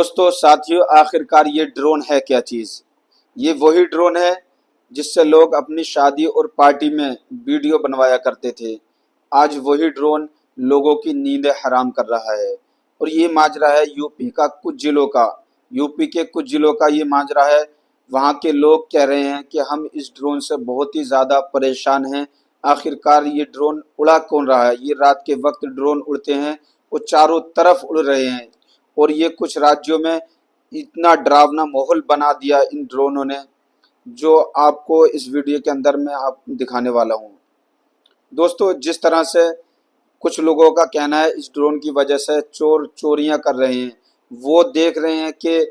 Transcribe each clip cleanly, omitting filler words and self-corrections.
दोस्तों साथियों, आखिरकार ये ड्रोन है क्या चीज़। ये वही ड्रोन है जिससे लोग अपनी शादी और पार्टी में वीडियो बनवाया करते थे। आज वही ड्रोन लोगों की नींदें हराम कर रहा है। और ये माजरा है यूपी का कुछ जिलों का। यूपी के कुछ जिलों का ये माजरा है। वहाँ के लोग कह रहे हैं कि हम इस ड्रोन से बहुत ही ज़्यादा परेशान हैं। आखिरकार ये ड्रोन उड़ा कौन रहा है। ये रात के वक्त ड्रोन उड़ते हैं, वो चारों तरफ उड़ रहे हैं। और ये कुछ राज्यों में इतना डरावना माहौल बना दिया इन ड्रोनों ने, जो आपको इस वीडियो के अंदर मैं आप दिखाने वाला हूँ। दोस्तों, जिस तरह से कुछ लोगों का कहना है इस ड्रोन की वजह से चोर चोरियां कर रहे हैं। वो देख रहे हैं कि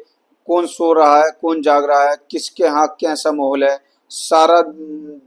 कौन सो रहा है, कौन जाग रहा है, किसके यहाँ कैसा माहौल है। सारा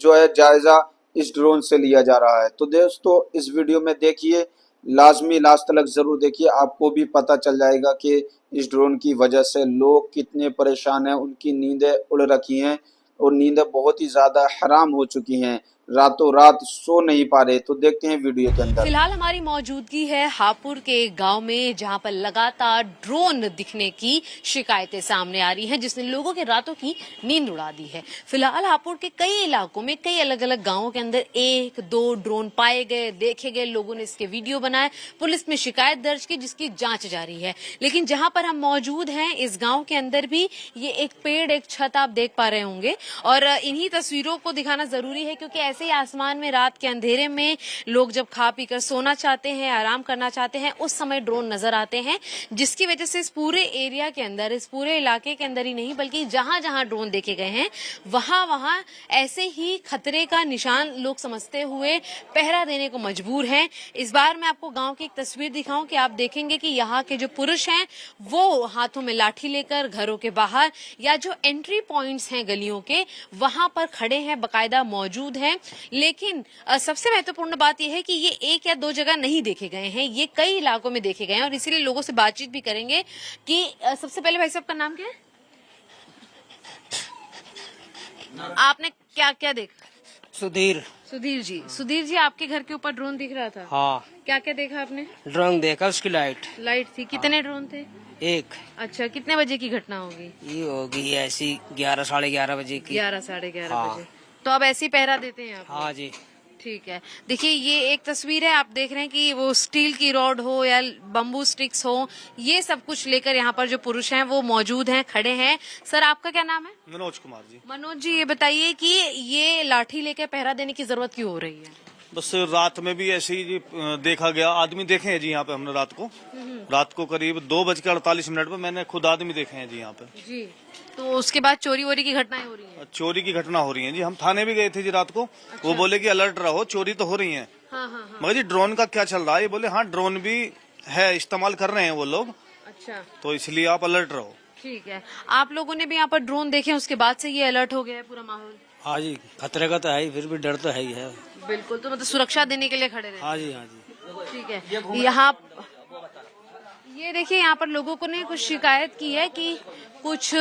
जो है जायजा इस ड्रोन से लिया जा रहा है। तो दोस्तों, इस वीडियो में देखिए, लाजमी लास्ट तक जरूर देखिए। आपको भी पता चल जाएगा कि इस ड्रोन की वजह से लोग कितने परेशान हैं। उनकी नींदें उड़ रखी हैं और नींदें बहुत ही ज्यादा हराम हो चुकी हैं। रातों रात सो नहीं पा रहे। तो देखते हैं वीडियो के अंदर। फिलहाल हमारी मौजूदगी है हापुड़ के गांव में, जहां पर लगातार ड्रोन दिखने की शिकायतें सामने आ रही हैं, जिसने लोगों के रातों की नींद उड़ा दी है। फिलहाल हापुड़ के कई इलाकों में, कई अलग अलग गांवों के अंदर 1-2 ड्रोन पाए गए, देखे गए। लोगों ने इसके वीडियो बनाए, पुलिस में शिकायत दर्ज की, जिसकी जांच जारी है। लेकिन जहां पर हम मौजूद हैं, इस गाँव के अंदर भी ये एक पेड़, एक छत आप देख पा रहे होंगे। और इन्हीं तस्वीरों को दिखाना जरूरी है, क्योंकि ऐसे ही आसमान में रात के अंधेरे में लोग जब खा पी कर सोना चाहते हैं, आराम करना चाहते हैं, उस समय ड्रोन नजर आते हैं, जिसकी वजह से इस पूरे एरिया के अंदर, इस पूरे इलाके के अंदर ही नहीं, बल्कि जहां जहां ड्रोन देखे गए हैं वहां वहां ऐसे ही खतरे का निशान लोग समझते हुए पहरा देने को मजबूर हैं। इस बार मैं आपको गांव की एक तस्वीर दिखाऊं कि आप देखेंगे कि यहाँ के जो पुरुष हैं वो हाथों में लाठी लेकर घरों के बाहर या जो एंट्री पॉइंट्स हैं गलियों के, वहां पर खड़े हैं, बाकायदा मौजूद हैं। लेकिन सबसे महत्वपूर्ण बात यह है कि ये 1 या 2 जगह नहीं देखे गए हैं, ये कई इलाकों में देखे गए हैं। और इसीलिए लोगों से बातचीत भी करेंगे कि सबसे पहले भाई साहब का नाम क्या है? आपने क्या क्या देखा? सुधीर सुधीर जी, आपके घर के ऊपर ड्रोन दिख रहा था? हाँ। क्या क्या देखा आपने? ड्रोन देखा, उसकी लाइट थी। कितने ड्रोन थे? एक। अच्छा, कितने बजे की घटना होगी? ये होगी ऐसी 11 साढ़े 11 बजे की। 11 साढ़े 11 हाँ। बजे। तो अब ऐसी पहरा देते हैं आप? हाँ जी। ठीक है। देखिए, ये एक तस्वीर है, आप देख रहे हैं कि वो स्टील की रॉड हो या बम्बू स्टिक्स हो, ये सब कुछ लेकर यहाँ पर जो पुरुष हैं वो मौजूद हैं, खड़े हैं। सर, आपका क्या नाम है? मनोज कुमार जी। मनोज जी, ये बताइए कि ये लाठी लेकर पहरा देने की जरूरत क्यों हो रही है? बस रात में भी ऐसे ही देखा गया, आदमी देखे हैं जी यहाँ पे हमने रात को करीब 2:48 पर मैंने खुद आदमी देखे हैं जी यहाँ पे जी। तो उसके बाद चोरी वोरी की घटनाएं हो रही हैं? चोरी की घटना हो रही है जी। हम थाने भी गए थे जी रात को। अच्छा। वो बोले कि अलर्ट रहो, चोरी तो हो रही है। हाँ। मगर जी ड्रोन का क्या चल रहा है? ये बोले हाँ ड्रोन भी है, इस्तेमाल कर रहे हैं वो लोग। अच्छा। तो इसलिए आप अलर्ट रहो। ठीक है। आप लोगों ने भी यहाँ पर ड्रोन देखे, उसके बाद से ये अलर्ट हो गया है पूरा माहौल? हाँ जी, खतरे का तो है ही, फिर भी डर तो है ही है। बिल्कुल। तो मतलब सुरक्षा देने के लिए खड़े रहे? हाँ जी। ठीक है। यहाँ ये देखिए, यहाँ पर लोगों को ने कुछ शिकायत की है कि कुछ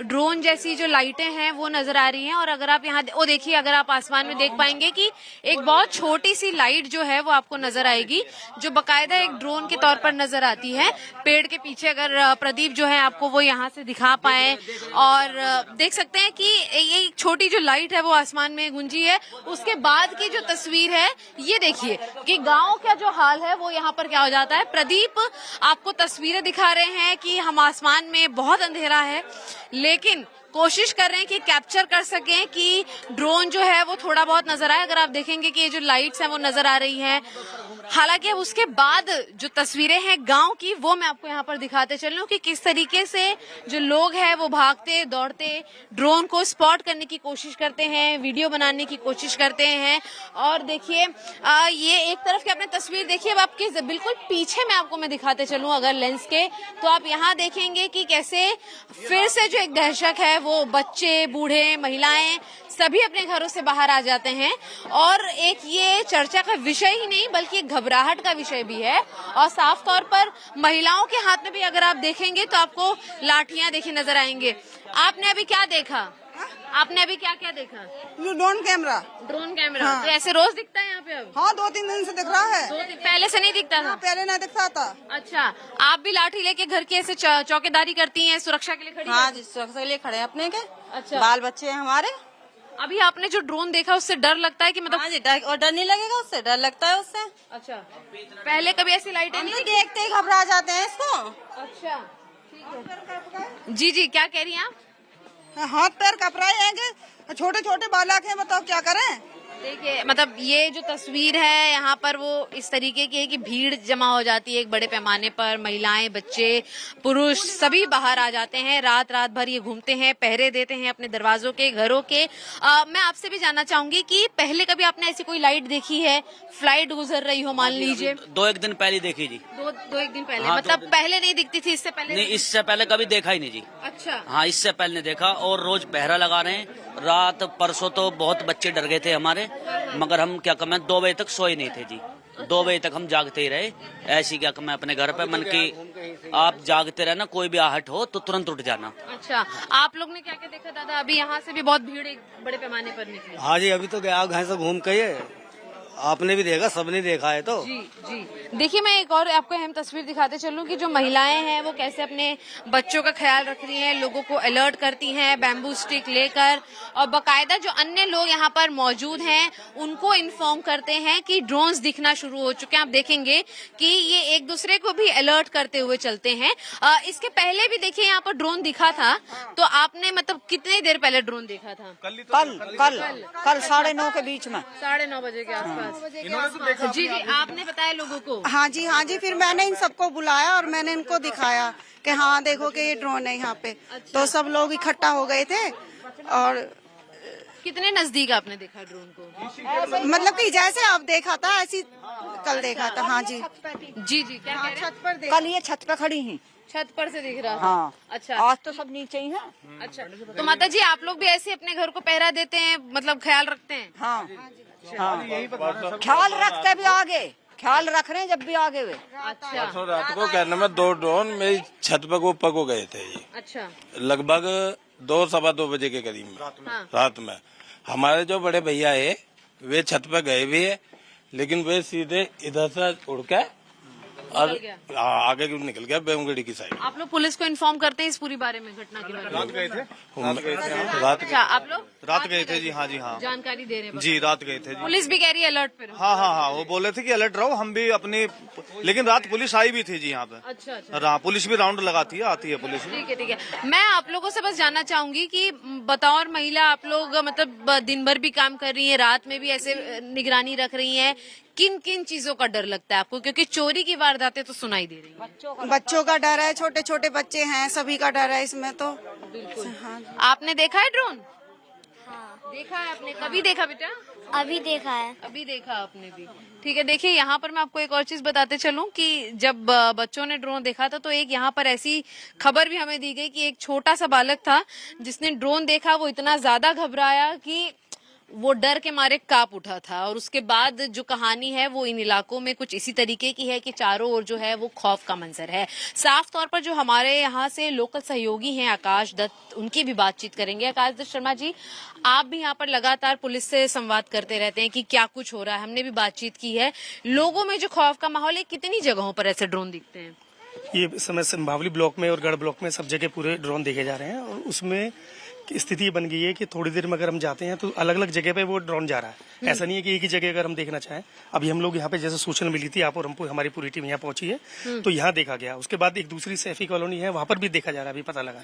ड्रोन जैसी जो लाइटें हैं वो नजर आ रही हैं। और अगर आप यहाँ वो देखिए, अगर आप आसमान में देख पाएंगे कि एक बहुत छोटी सी लाइट जो है वो आपको नजर आएगी, जो बाकायदा एक ड्रोन के तौर पर नजर आती है पेड़ के पीछे। अगर प्रदीप जो है आपको वो यहाँ से दिखा पाए, और देख सकते हैं कि ये छोटी जो लाइट है वो आसमान में गुंजी है। उसके बाद की जो तस्वीर है ये देखिए कि गाँव का जो हाल है वो यहाँ पर क्या हो जाता है। प्रदीप आपको तस्वीरें दिखा रहे हैं कि हम आसमान में बहुत अंधेरा है, लेकिन कोशिश कर रहे हैं कि कैप्चर कर सकें कि ड्रोन जो है वो थोड़ा बहुत नजर आए। अगर आप देखेंगे कि ये जो लाइट्स हैं वो नजर आ रही हैं। हालांकि अब उसके बाद जो तस्वीरें हैं गांव की, वो मैं आपको यहाँ पर दिखाते चल रही हूँ कि किस तरीके से जो लोग हैं वो भागते दौड़ते ड्रोन को स्पॉट करने की कोशिश करते हैं, वीडियो बनाने की कोशिश करते हैं। और देखिए, ये एक तरफ की आपने तस्वीर देखिए, अब आपके बिल्कुल पीछे मैं आपको दिखाते चलूँ अगर लेंस के, तो आप यहाँ देखेंगे कि कैसे फिर से जो एक दहशत है वो बच्चे, बूढ़े, महिलाएं सभी अपने घरों से बाहर आ जाते हैं। और एक ये चर्चा का विषय ही नहीं बल्कि एक घबराहट का विषय भी है। और साफ तौर पर महिलाओं के हाथ में भी अगर आप देखेंगे तो आपको लाठियां देखी नजर आएंगे। आपने अभी क्या देखा? आपने अभी क्या क्या देखा? Drone camera. Drone camera. हाँ। तो ऐसे रोज दिखता है यहाँ पे अब? हाँ, 2-3 दिन से दिख रहा है। पहले से नहीं दिखता था? पहले नहीं दिखता था। अच्छा, आप भी लाठी लेके घर की ऐसे चौकीदारी करती हैं, सुरक्षा के लिए खड़ी हाँ हैं? जी, सुरक्षा के लिए खड़े हैं अपने के। अच्छा। बाल बच्चे हैं हमारे। अभी आपने जो ड्रोन देखा उससे डर लगता है कि मतलब? हाँ जी, डर नहीं लगेगा उससे, डर लगता है उससे। अच्छा, पहले कभी ऐसी लाइटें हम नहीं तो दिखी? देखते ही घबरा जाते हैं इसको। अच्छा, ठीक है। जी जी, क्या कह रही हैं आप? हाथ पैर कपड़ाए हैं, छोटे छोटे बालक हैं, बताओ क्या करें। देखिए, मतलब ये जो तस्वीर है यहाँ पर वो इस तरीके की है कि भीड़ जमा हो जाती है एक बड़े पैमाने पर। महिलाएं, बच्चे, पुरुष सभी बाहर आ जाते हैं। रात रात भर ये घूमते हैं, पहरे देते हैं अपने दरवाजों के, घरों के। मैं आपसे भी जानना चाहूंगी कि पहले कभी आपने ऐसी कोई लाइट देखी है? फ्लाइट गुजर रही हो मान लीजिए। 2-1 दिन पहले देखी जी। दो एक दिन पहले? हाँ, मतलब पहले नहीं दिखती थी? इससे पहले नहीं, इससे पहले कभी देखा ही नहीं जी। अच्छा। हाँ, इससे पहले नहीं देखा। और रोज पहरा लगा रहे हैं। रात परसों तो बहुत बच्चे डर गए थे हमारे, मगर हम क्या कमें 2 बजे तक सोए नहीं थे जी। 2 बजे तक हम जागते ही रहे। ऐसी क्या कमें अपने घर पे मन की आप जागते रहे ना, कोई भी आहट हो तो तुरंत उठ जाना। अच्छा, आप लोग ने क्या क्या देखा दादा? अभी यहाँ से भी बहुत भीड़ एक बड़े पैमाने पर निकली। हाँ जी, अभी तो गया घर से घूम के। आपने भी देखा, सबने देखा है तो। जी जी। देखिए, मैं एक और आपको अहम तस्वीर दिखाते चलूं कि जो महिलाएं हैं वो कैसे अपने बच्चों का ख्याल रख रही हैं, लोगों को अलर्ट करती हैं बैम्बू स्टिक लेकर, और बकायदा जो अन्य लोग यहाँ पर मौजूद हैं उनको इन्फॉर्म करते हैं कि ड्रोन्स दिखना शुरू हो चुके हैं। आप देखेंगे कि ये एक दूसरे को भी अलर्ट करते हुए चलते हैं। इसके पहले भी देखिए यहाँ पर ड्रोन दिखा था, तो आपने मतलब कितनी देर पहले ड्रोन देखा था? कल 9:30 के बीच में। 9:30 बजे के आसपास। जी जी, आपने बताया लोगों को? हाँ जी, फिर मैंने इन सबको बुलाया और मैंने इनको दिखाया कि हाँ देखो कि ये ड्रोन है यहाँ पे। अच्छा। तो सब लोग इकट्ठा हो गए थे। और कितने नजदीक आपने देखा ड्रोन को? मतलब कि जैसे आप देखा था ऐसी कल देखा था। हाँ जी जी जी, क्या कह रहे हैं? कल ये छत पे खड़ी हैं। छत पर से दिख रहा था? हाँ। अच्छा। आज तो सब नीचे ही हैं। अच्छा, तो माता जी आप लोग भी ऐसे अपने घर को पहरा देते हैं, मतलब ख्याल रखते हैं? हाँ, ख्याल रखते भी आगे, ख्याल रख रहे हैं जब भी आगे हुए। अच्छा। परसों रात को क्या नाम है 2 ड्रोन मेरी छत पर ऊपर को गए थे ये, अच्छा। लगभग 2-2:15 बजे के करीब में। हाँ। रात में हमारे जो बड़े भैया है वे छत पर गए भी है, लेकिन वे सीधे इधर से उड़ के और आगे निकल गया बेमगढ़ी की साइड। आप लोग पुलिस को इन्फॉर्म करते हैं इस पूरी बारे में, घटना के बारे में? रात गए थे। अच्छा, आप लोग रात गए थे जी। हाँ जी, हाँ जानकारी दे रहे हैं? जी, रात गए थे जी। पुलिस भी कह रही है अलर्ट पे रहो। हाँ, वो बोल रहे थे कि अलर्ट रहो, हम भी अपनी, लेकिन रात पुलिस आई भी थी जी यहाँ पे। अच्छा अच्छा, हाँ, पुलिस भी राउंड लगाती है, आती है पुलिस। ठीक है। मैं आप लोगों से बस जानना चाहूंगी कि बतौर महिला आप लोग मतलब दिन भर भी काम कर रही हैं, रात में भी ऐसे निगरानी रख रही हैं, किन किन चीजों का डर लगता है आपको? क्योंकि चोरी की वारदातें तो सुनाई दे रही हैं। बच्चों का डर है, छोटे छोटे बच्चे हैं, सभी का डर है इसमें तो। हाँ। आपने देखा है ड्रोन? हाँ। देखा है आपने? कभी देखा बेटा? अभी देखा है। अभी देखा आपने भी? ठीक है। देखिए, यहाँ पर मैं आपको एक और चीज बताते चलूं कि जब बच्चों ने ड्रोन देखा था तो एक यहाँ पर ऐसी खबर भी हमें दी गई कि एक छोटा सा बालक था जिसने ड्रोन देखा, वो इतना ज्यादा घबराया कि वो डर के मारे कांप उठा था। और उसके बाद जो कहानी है वो इन इलाकों में कुछ इसी तरीके की है कि चारों ओर जो है वो खौफ का मंजर है। साफ तौर पर जो हमारे यहाँ से लोकल सहयोगी हैं आकाश दत्त, उनकी भी बातचीत करेंगे। आकाश दत्त शर्मा जी, आप भी यहाँ पर लगातार पुलिस से संवाद करते रहते हैं कि क्या कुछ हो रहा है, हमने भी बातचीत की है। लोगों में जो खौफ का माहौल है, कितनी जगहों पर ऐसे ड्रोन दिखते हैं? ये समय संभावली ब्लॉक में और गढ़ ब्लॉक में सब जगह पूरे ड्रोन देखे जा रहे हैं। और उसमें स्थिति बन गई है कि थोड़ी देर में अगर हम जाते हैं तो अलग अलग जगह पे वो ड्रोन जा रहा है। ऐसा नहीं है कि एक ही जगह अगर हम देखना चाहें। अभी हम लोग यहाँ पे जैसे सूचना मिली थी, आप और हमको हमारी पूरी टीम यहाँ पहुंची है, तो यहाँ देखा गया। उसके बाद एक दूसरी सैफी कॉलोनी है, वहाँ पर भी देखा जा रहा है, अभी पता लगा।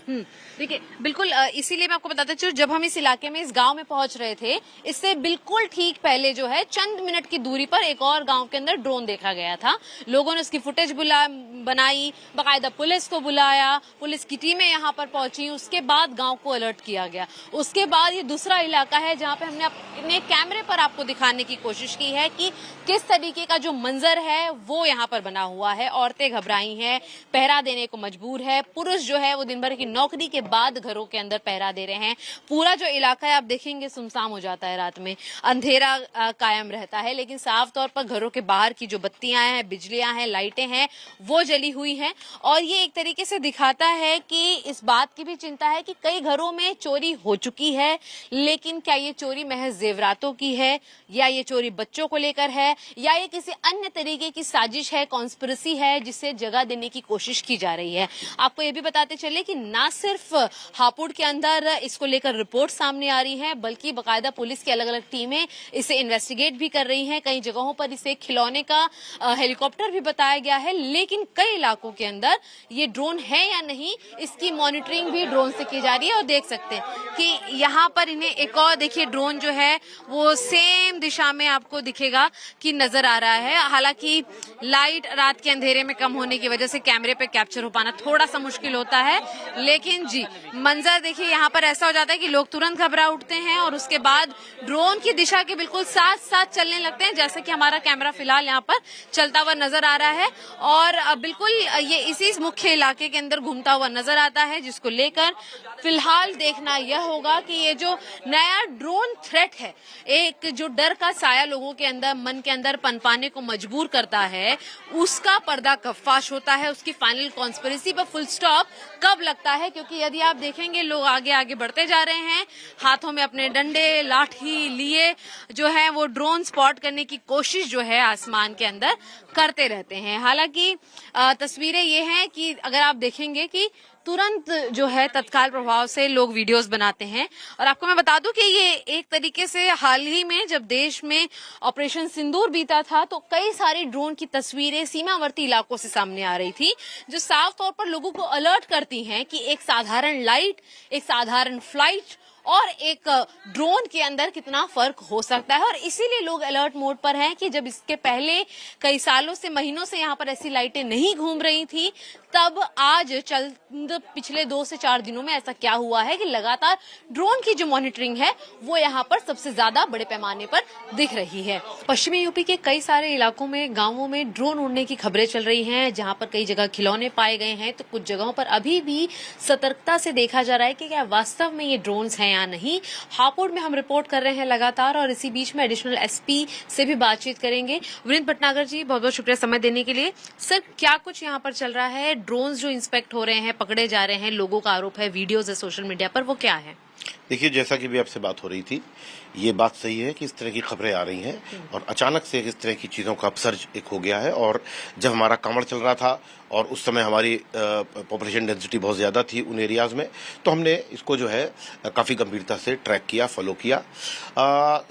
देखिए, बिल्कुल इसीलिए मैं आपको बताते चलूं, जब हम इस इलाके में, इस गांव में पहुंच रहे थे, इससे बिल्कुल ठीक पहले जो है चंद मिनट की दूरी पर एक और गांव के अंदर ड्रोन देखा गया था। लोगों ने उसकी फुटेज बनाई, बाकायदा पुलिस को बुलाया, पुलिस की टीमें यहाँ पर पहुंची, उसके बाद गांव को अलर्ट किया गया। उसके बाद ये दूसरा इलाका है जहाँ पे हमने अपने कैमरे पर आपको दिखाने की कोशिश की है कि किस तरीके का जो मंजर है वो यहाँ पर बना हुआ है। औरतें घबराई हैं, पहरा देने को मजबूर है। पुरुष जो है वो दिन भर की नौकरी के बाद घरों के अंदर पहरा दे रहे हैं। पूरा जो इलाका है आप देखेंगे सुनसान हो जाता है, रात में अंधेरा कायम रहता है, लेकिन साफ तौर पर घरों के बाहर की जो बत्तियां हैं, बिजलियां हैं, लाइटें हैं, वो जली हुई हैं। और ये एक तरीके से दिखाता है कि इस बात की भी चिंता है कि कई घरों में चोरी हो चुकी है, लेकिन क्या ये चोरी महज जेवरातों की है, या ये चोरी बच्चों को लेकर है, या ये किसी अन्य तरीके की साजिश है, कॉन्स्पिरेसी है, जिसे जगह देने की कोशिश की जा रही है। आपको ये भी बताते चले कि ना सिर्फ हापुड़ के अंदर इसको लेकर रिपोर्ट सामने आ रही है, बल्कि बाकायदा पुलिस की अलग अलग टीमें इसे इन्वेस्टिगेट भी कर रही हैं। कई जगहों पर इसे खिलौने का हेलीकॉप्टर भी बताया गया है, लेकिन कई इलाकों के अंदर ये ड्रोन है या नहीं, इसकी मॉनिटरिंग भी ड्रोन से की जा रही है। और देख सकते हैं कि यहाँ पर इन्हें एक और देखिए ड्रोन जो है वो सेम दिशा में आपको दिखेगा कि नजर आ रहा है। हालांकि लाइट रात के अंधेरे में कम होने की वजह से कैमरे पे कैप्चर हो पाना थोड़ा सा मुश्किल होता है, लेकिन जी मंजर देखिए यहाँ पर ऐसा हो जाता है कि लोग तुरंत घबरा उठते हैं और उसके बाद ड्रोन की दिशा के बिल्कुल साथ साथ चलने लगते हैं, जैसे कि हमारा कैमरा फिलहाल यहाँ पर चलता हुआ नजर आ रहा है। और बिल्कुल ये इसी मुख्य इलाके के अंदर घूमता हुआ नजर आता है, जिसको लेकर फिलहाल देखना यह होगा कि ये जो नया ड्रोन थ्रेट है, एक जो डर का साया लोगों के अंदर मन के अंदर पनपाने को मजबूर करता है, उसका पर्दा कब फाश होता है, उसकी फाइनल कॉन्स्पिरेसी पर फुल स्टॉप कब लगता है। क्योंकि यदि आप देखेंगे लोग आगे आगे बढ़ते जा रहे हैं, हाथों में अपने डंडे लाठी लिए जो है वो ड्रोन स्पॉट करने की कोशिश जो है आसमान के अंदर करते रहते हैं। हालांकि तस्वीरें ये हैं कि अगर आप देखेंगे कि तुरंत जो है तत्काल प्रभाव से लोग वीडियोस बनाते हैं। और आपको मैं बता दूं कि ये एक तरीके से हाल ही में जब देश में ऑपरेशन सिंदूर बीता था, तो कई सारी ड्रोन की तस्वीरें सीमावर्ती इलाकों से सामने आ रही थी, जो साफ तौर पर लोगों को अलर्ट करती हैं कि एक साधारण लाइट, एक साधारण फ्लाइट और एक ड्रोन के अंदर कितना फर्क हो सकता है। और इसीलिए लोग अलर्ट मोड पर हैं कि जब इसके पहले कई सालों से, महीनों से यहाँ पर ऐसी लाइटें नहीं घूम रही थी, तब आज चंद पिछले 2 से 4 दिनों में ऐसा क्या हुआ है कि लगातार ड्रोन की जो मॉनिटरिंग है वो यहाँ पर सबसे ज्यादा बड़े पैमाने पर दिख रही है। पश्चिमी यूपी के कई सारे इलाकों में, गांवों में ड्रोन उड़ने की खबरें चल रही हैं, जहां पर कई जगह खिलौने पाए गए हैं, तो कुछ जगहों पर अभी भी सतर्कता से देखा जा रहा है कि क्या वास्तव में ये ड्रोन्स हैं या नहीं। हापुड़ में हम रिपोर्ट कर रहे हैं लगातार, और इसी बीच में एडिशनल एसपी से भी बातचीत करेंगे। वीरेंद्र भटनागर जी, बहुत बहुत शुक्रिया समय देने के लिए। सर, क्या कुछ यहाँ पर चल रहा है? ड्रोन्स जो इंस्पेक्ट हो रहे हैं, पकड़े जा रहे हैं, लोगों का आरोप है, वीडियोज है सोशल मीडिया पर, वो क्या है? देखिए, जैसा कि भी आपसे बात हो रही थी, ये बात सही है कि इस तरह की खबरें आ रही हैं और अचानक से इस तरह की चीज़ों का अपसर्ज एक हो गया है। और जब हमारा कांवड़ चल रहा था और उस समय हमारी पॉपुलेशन डेंसिटी बहुत ज़्यादा थी उन एरियाज़ में, तो हमने इसको जो है काफ़ी गंभीरता से ट्रैक किया, फॉलो किया।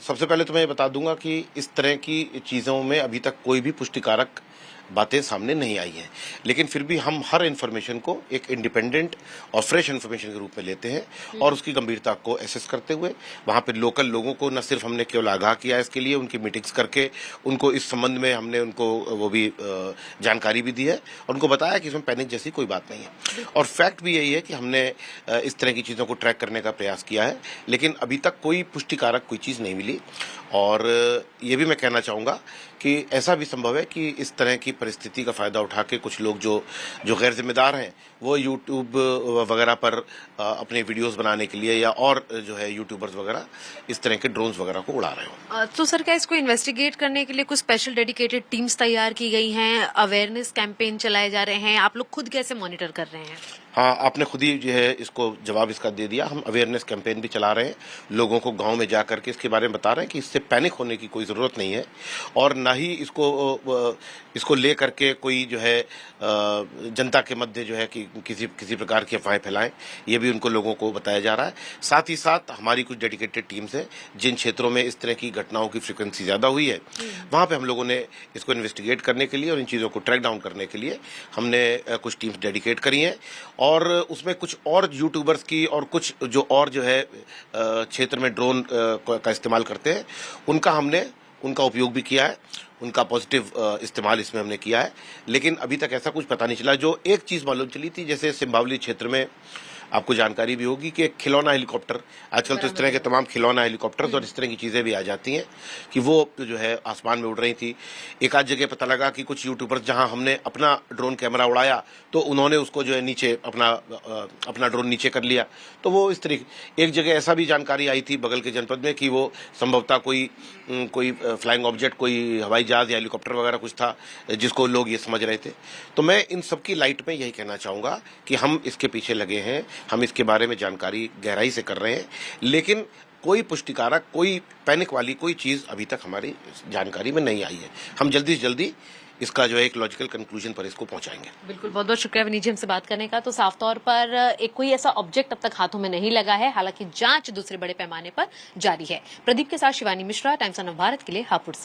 सबसे पहले तो मैं ये बता दूंगा कि इस तरह की चीज़ों में अभी तक कोई भी पुष्टिकारक बातें सामने नहीं आई हैं, लेकिन फिर भी हम हर इन्फॉर्मेशन को एक इंडिपेंडेंट और फ्रेश इन्फॉर्मेशन के रूप में लेते हैं और उसकी गंभीरता को एसेस करते हुए वहाँ पे लोकल लोगों को न सिर्फ हमने केवल आगाह किया इसके लिए, उनकी मीटिंग्स करके उनको इस संबंध में हमने उनको वो भी जानकारी भी दी है और उनको बताया कि इसमें पैनिक जैसी कोई बात नहीं है। और फैक्ट भी यही है कि हमने इस तरह की चीज़ों को ट्रैक करने का प्रयास किया है, लेकिन अभी तक कोई पुष्टिकारक कोई चीज़ नहीं मिली। और ये भी मैं कहना चाहूँगा कि ऐसा भी संभव है कि इस तरह की परिस्थिति का फायदा उठा के कुछ लोग जो गैर जिम्मेदार हैं वो यूट्यूब वगैरह पर अपने वीडियोस बनाने के लिए या और जो है यूट्यूबर्स वगैरह इस तरह के ड्रोन्स वगैरह को उड़ा रहे हो। तो सर, क्या इसको इन्वेस्टिगेट करने के लिए कुछ स्पेशल डेडिकेटेड टीम्स तैयार की गई हैं, अवेयरनेस कैंपेन चलाए जा रहे हैं, आप लोग खुद कैसे मॉनिटर कर रहे हैं? हाँ, आपने खुद ही जो है इसको जवाब इसका दे दिया। हम अवेयरनेस कैंपेन भी चला रहे हैं, लोगों को गांव में जा करके इसके बारे में बता रहे हैं कि इससे पैनिक होने की कोई ज़रूरत नहीं है और ना ही इसको ले करके कोई जो है जनता के मध्य जो है कि किसी प्रकार की अफवाहें फैलाएं, ये भी उनको लोगों को बताया जा रहा है। साथ ही साथ हमारी कुछ डेडिकेटेड टीम्स हैं जिन क्षेत्रों में इस तरह की घटनाओं की फ्रिक्वेंसी ज़्यादा हुई है, वहाँ पे हम लोगों ने इसको इन्वेस्टिगेट करने के लिए और इन चीज़ों को ट्रैक डाउन करने के लिए हमने कुछ टीम्स डेडिकेट करी हैं। और उसमें कुछ और यूट्यूबर्स की और कुछ जो और जो है क्षेत्र में ड्रोन का इस्तेमाल करते हैं उनका उपयोग भी किया है, उनका पॉजिटिव इस्तेमाल इसमें हमने किया है। लेकिन अभी तक ऐसा कुछ पता नहीं चला। जो एक चीज़ मालूम चली थी, जैसे सिंबावली क्षेत्र में आपको जानकारी भी होगी कि एक खिलौना हेलीकॉप्टर, आजकल तो इस तरह के तमाम खिलौना हेलीकॉप्टर्स और इस तरह की चीज़ें भी आ जाती हैं कि वो जो है आसमान में उड़ रही थी। एक आध जगह पता लगा कि कुछ यूट्यूबर्स जहां हमने अपना ड्रोन कैमरा उड़ाया तो उन्होंने उसको जो है नीचे अपना ड्रोन नीचे कर लिया। तो वो इस तरीके, एक जगह ऐसा भी जानकारी आई थी बगल के जनपद में कि वो संभवतः कोई फ्लाइंग ऑब्जेक्ट, कोई हवाई जहाज या हेलीकॉप्टर वगैरह कुछ था जिसको लोग ये समझ रहे थे। तो मैं इन सबकी लाइट में यही कहना चाहूँगा कि हम इसके पीछे लगे हैं हम इसके बारे में जानकारी गहराई से कर रहे हैं, लेकिन कोई पुष्टिकारक, कोई पैनिक वाली कोई चीज़ अभी तक हमारी जानकारी में नहीं आई है। हम जल्दी से जल्दी इसका जो है एक लॉजिकल कंक्लूजन पर इसको पहुंचाएंगे। बिल्कुल, बहुत बहुत शुक्रिया विनीत जी हमसे बात करने का। तो साफ तौर पर एक कोई ऐसा ऑब्जेक्ट अब तक हाथों में नहीं लगा है, हालांकि जांच दूसरे बड़े पैमाने पर जारी है। प्रदीप के साथ शिवानी मिश्रा, टाइम्स ऑफ भारत के लिए हापुड़ से।